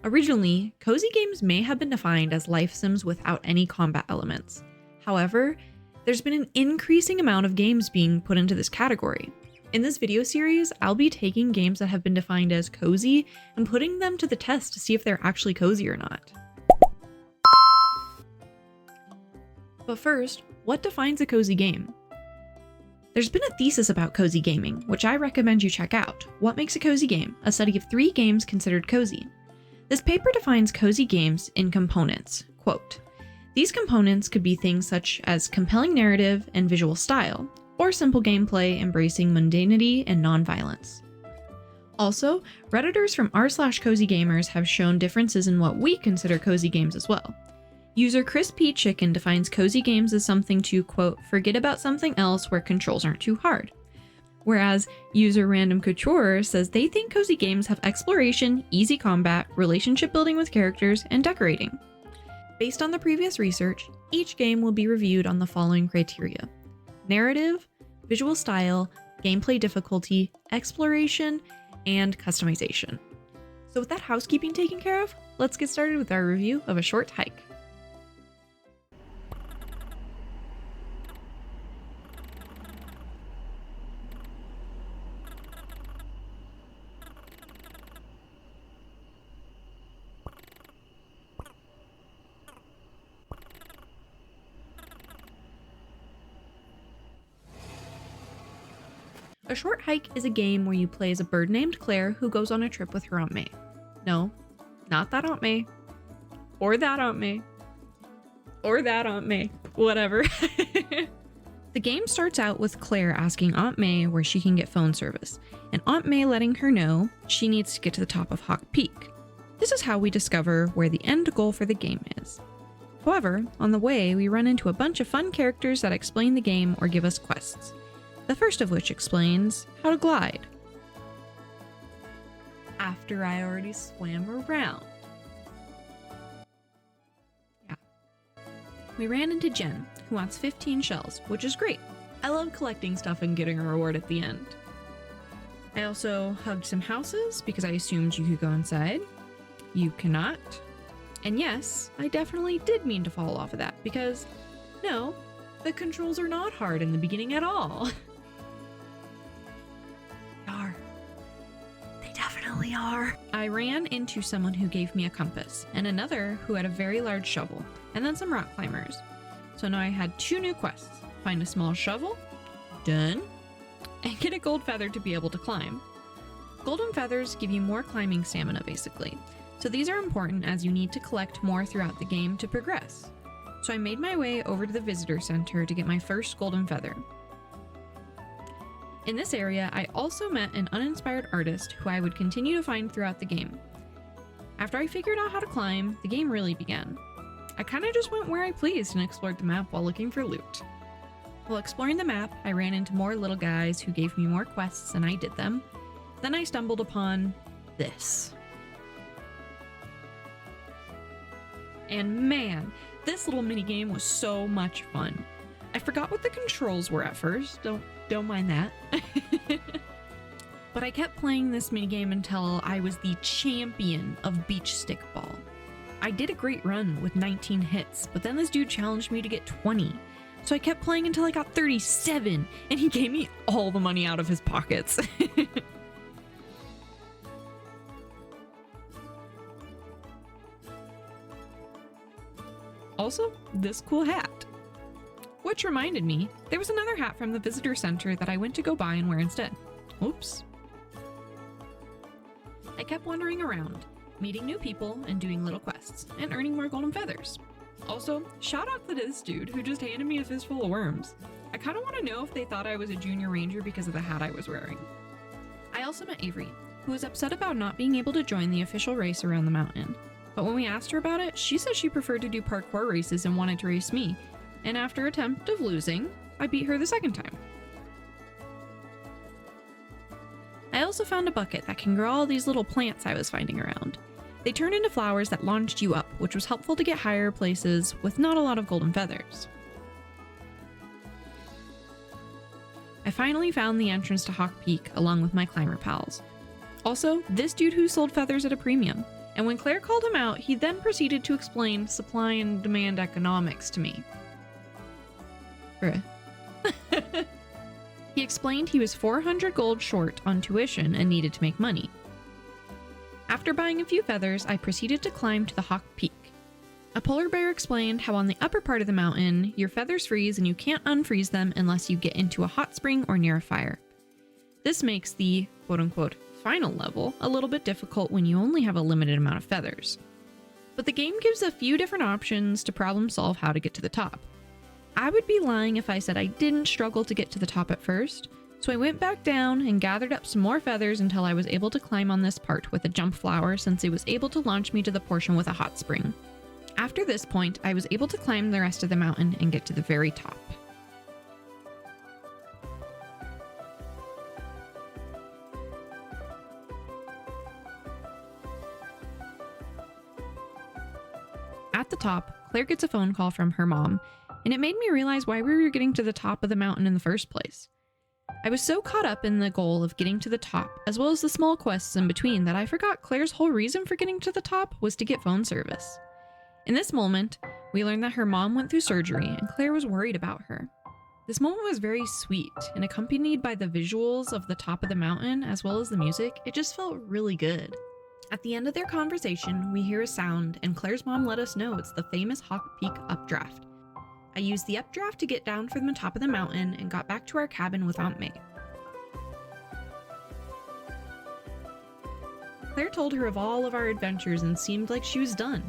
Originally, cozy games may have been defined as life sims without any combat elements. However, there's been an increasing amount of games being put into this category. In this video series, I'll be taking games that have been defined as cozy and putting them to the test to see if they're actually cozy or not. But first, what defines a cozy game? There's been a thesis about cozy gaming, which I recommend you check out. What Makes a Cozy Game? A study of 3 games considered cozy. This paper defines cozy games in components. Quote, "These components could be things such as compelling narrative and visual style, or simple gameplay embracing mundanity and non-violence." Also, Redditors from r/cozygamers have shown differences in what we consider cozy games as well. User Chris P. Chicken defines cozy games as something to, quote, "forget about something else where controls aren't too hard." Whereas user Random Couture says they think cozy games have exploration, easy combat, relationship building with characters, and decorating. Based on the previous research, each game will be reviewed on the following criteria: narrative, visual style, gameplay difficulty, exploration, and customization. So with that housekeeping taken care of, let's get started with our review of A Short Hike. A Short Hike is a game where you play as a bird named Claire who goes on a trip with her Aunt May. No, not that Aunt May. Or that Aunt May. Or that Aunt May. Whatever. The game starts out with Claire asking Aunt May where she can get phone service, and Aunt May letting her know she needs to get to the top of Hawk Peak. This is how we discover where the end goal for the game is. However, on the way, we run into a bunch of fun characters that explain the game or give us quests. The first of which explains how to glide. After I already swam around. Yeah. We ran into Jen, who wants 15 shells, which is great. I love collecting stuff and getting a reward at the end. I also hugged some houses because I assumed you could go inside. You cannot. And yes, I definitely did mean to fall off of that because, no, the controls are not hard in the beginning at all. They are. I ran into someone who gave me a compass, and another who had a very large shovel, and then some rock climbers. So now I had 2 new quests: find a small shovel, done, and get a gold feather to be able to climb. Golden feathers give you more climbing stamina, basically. So these are important as you need to collect more throughout the game to progress. So I made my way over to the visitor center to get my first golden feather. In this area, I also met an uninspired artist who I would continue to find throughout the game. After I figured out how to climb, the game really began. I kinda just went where I pleased and explored the map while looking for loot. While exploring the map, I ran into more little guys who gave me more quests and I did them. Then I stumbled upon this. And man, this little minigame was so much fun. I forgot what the controls were at first, don't mind that. But I kept playing this minigame until I was the champion of beach stickball. I did a great run with 19 hits, but then this dude challenged me to get 20. So I kept playing until I got 37, and he gave me all the money out of his pockets. Also, this cool hat. Which reminded me, there was another hat from the visitor center that I went to go buy and wear instead. Oops. I kept wandering around, meeting new people and doing little quests, and earning more golden feathers. Also, shout out to this dude who just handed me a fistful of worms. I kinda wanna know if they thought I was a junior ranger because of the hat I was wearing. I also met Avery, who was upset about not being able to join the official race around the mountain. But when we asked her about it, she said she preferred to do parkour races and wanted to race me. And after attempt of losing, I beat her the second time. I also found a bucket that can grow all these little plants I was finding around. They turn into flowers that launched you up, which was helpful to get higher places with not a lot of golden feathers. I finally found the entrance to Hawk Peak along with my climber pals. Also, this dude who sold feathers at a premium. And when Claire called him out, he then proceeded to explain supply and demand economics to me. Bruh. He explained he was 400 gold short on tuition and needed to make money. After buying a few feathers, I proceeded to climb to the Hawk Peak. A polar bear explained how on the upper part of the mountain, your feathers freeze and you can't unfreeze them unless you get into a hot spring or near a fire. This makes the quote-unquote final level a little bit difficult when you only have a limited amount of feathers. But the game gives a few different options to problem solve how to get to the top. I would be lying if I said I didn't struggle to get to the top at first, so I went back down and gathered up some more feathers until I was able to climb on this part with a jump flower since it was able to launch me to the portion with a hot spring. After this point, I was able to climb the rest of the mountain and get to the very top. At the top, Claire gets a phone call from her mom, and it made me realize why we were getting to the top of the mountain in the first place. I was so caught up in the goal of getting to the top, as well as the small quests in between, that I forgot Claire's whole reason for getting to the top was to get phone service. In this moment, we learned that her mom went through surgery and Claire was worried about her. This moment was very sweet, and accompanied by the visuals of the top of the mountain as well as the music, it just felt really good. At the end of their conversation, we hear a sound, and Claire's mom let us know it's the famous Hawk Peak updraft. I used the updraft to get down from the top of the mountain and got back to our cabin with Aunt May. Claire told her of all of our adventures and seemed like she was done.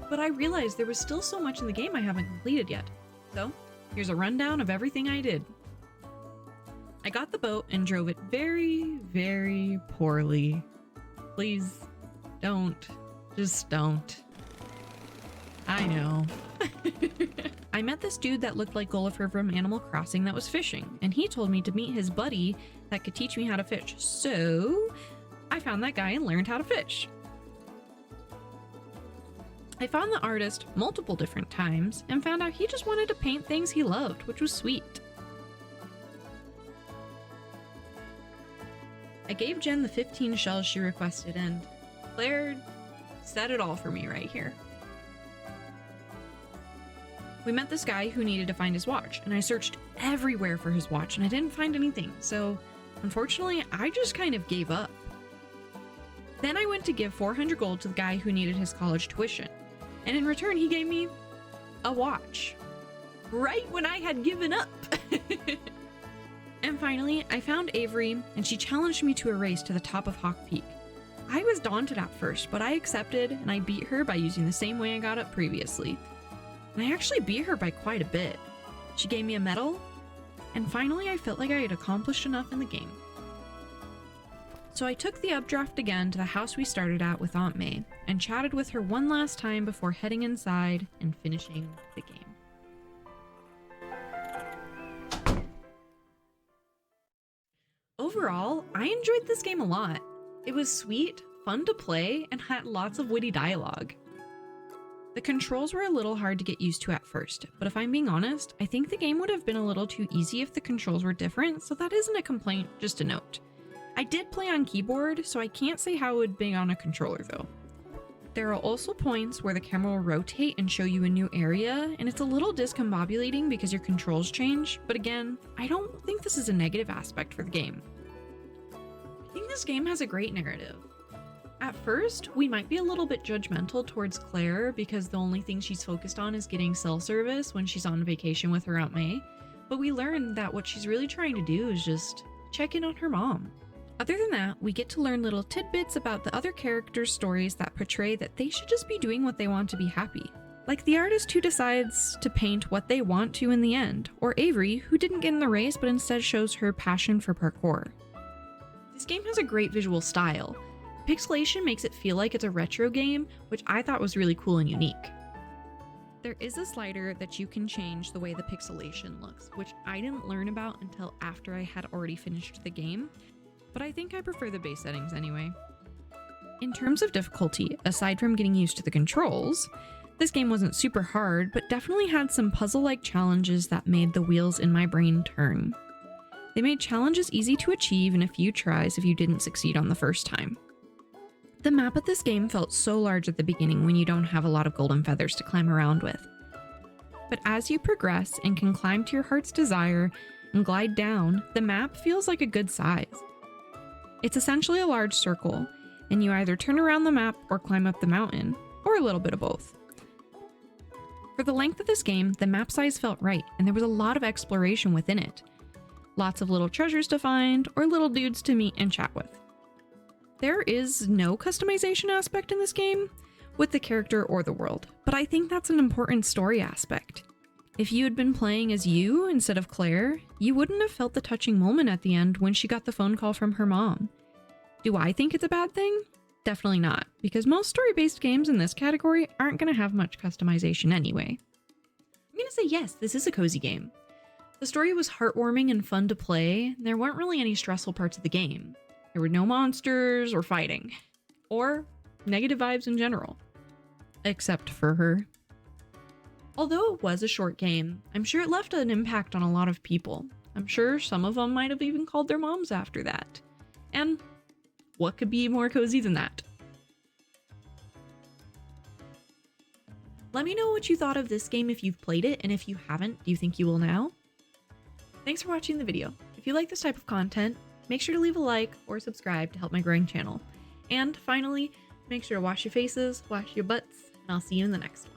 But I realized there was still so much in the game I haven't completed yet. So, here's a rundown of everything I did. I got the boat and drove it very, very poorly. Please, don't. Just don't. I know. I met this dude that looked like Gulliver from Animal Crossing that was fishing, and he told me to meet his buddy that could teach me how to fish. So, I found that guy and learned how to fish. I found the artist multiple different times and found out he just wanted to paint things he loved, which was sweet. I gave Jen the 15 shells she requested, and Claire said it all for me right here. We met this guy who needed to find his watch, and I searched everywhere for his watch and I didn't find anything, so unfortunately I just kind of gave up. Then I went to give 400 gold to the guy who needed his college tuition, and in return he gave me a watch. Right when I had given up! And finally, I found Avery, and she challenged me to a race to the top of Hawk Peak. I was daunted at first, but I accepted, and I beat her by using the same way I got up previously. And I actually beat her by quite a bit. She gave me a medal, and finally I felt like I had accomplished enough in the game. So I took the updraft again to the house we started at with Aunt May, and chatted with her one last time before heading inside and finishing the game. Overall, I enjoyed this game a lot. It was sweet, fun to play, and had lots of witty dialogue. The controls were a little hard to get used to at first, but if I'm being honest, I think the game would have been a little too easy if the controls were different, so that isn't a complaint, just a note. I did play on keyboard, so I can't say how it would be on a controller though. There are also points where the camera will rotate and show you a new area, and it's a little discombobulating because your controls change, but again, I don't think this is a negative aspect for the game. I think this game has a great narrative. At first, we might be a little bit judgmental towards Claire because the only thing she's focused on is getting cell service when she's on vacation with her Aunt May, but we learn that what she's really trying to do is just check in on her mom. Other than that, we get to learn little tidbits about the other characters' stories that portray that they should just be doing what they want to be happy. Like the artist who decides to paint what they want to in the end, or Avery, who didn't get in the race but instead shows her passion for parkour. This game has a great visual style. Pixelation makes it feel like it's a retro game, which I thought was really cool and unique. There is a slider that you can change the way the pixelation looks, which I didn't learn about until after I had already finished the game, but I think I prefer the base settings anyway. In terms of difficulty, aside from getting used to the controls, this game wasn't super hard, but definitely had some puzzle-like challenges that made the wheels in my brain turn. They made challenges easy to achieve in a few tries if you didn't succeed on the first time. The map of this game felt so large at the beginning when you don't have a lot of golden feathers to climb around with. But as you progress and can climb to your heart's desire and glide down, the map feels like a good size. It's essentially a large circle, and you either turn around the map or climb up the mountain, or a little bit of both. For the length of this game, the map size felt right, and there was a lot of exploration within it. Lots of little treasures to find, or little dudes to meet and chat with. There is no customization aspect in this game with the character or the world, but I think that's an important story aspect. If you had been playing as you instead of Claire, you wouldn't have felt the touching moment at the end when she got the phone call from her mom. Do I think it's a bad thing? Definitely not, because most story-based games in this category aren't going to have much customization anyway. I'm going to say yes, this is a cozy game. The story was heartwarming and fun to play, and there weren't really any stressful parts of the game. There were no monsters or fighting, or negative vibes in general. Except for her. Although it was a short game, I'm sure it left an impact on a lot of people. I'm sure some of them might have even called their moms after that. And what could be more cozy than that? Let me know what you thought of this game if you've played it, and if you haven't, do you think you will now? Thanks for watching the video. If you like this type of content, make sure to leave a like or subscribe to help my growing channel. And finally, make sure to wash your faces, wash your butts, and I'll see you in the next one.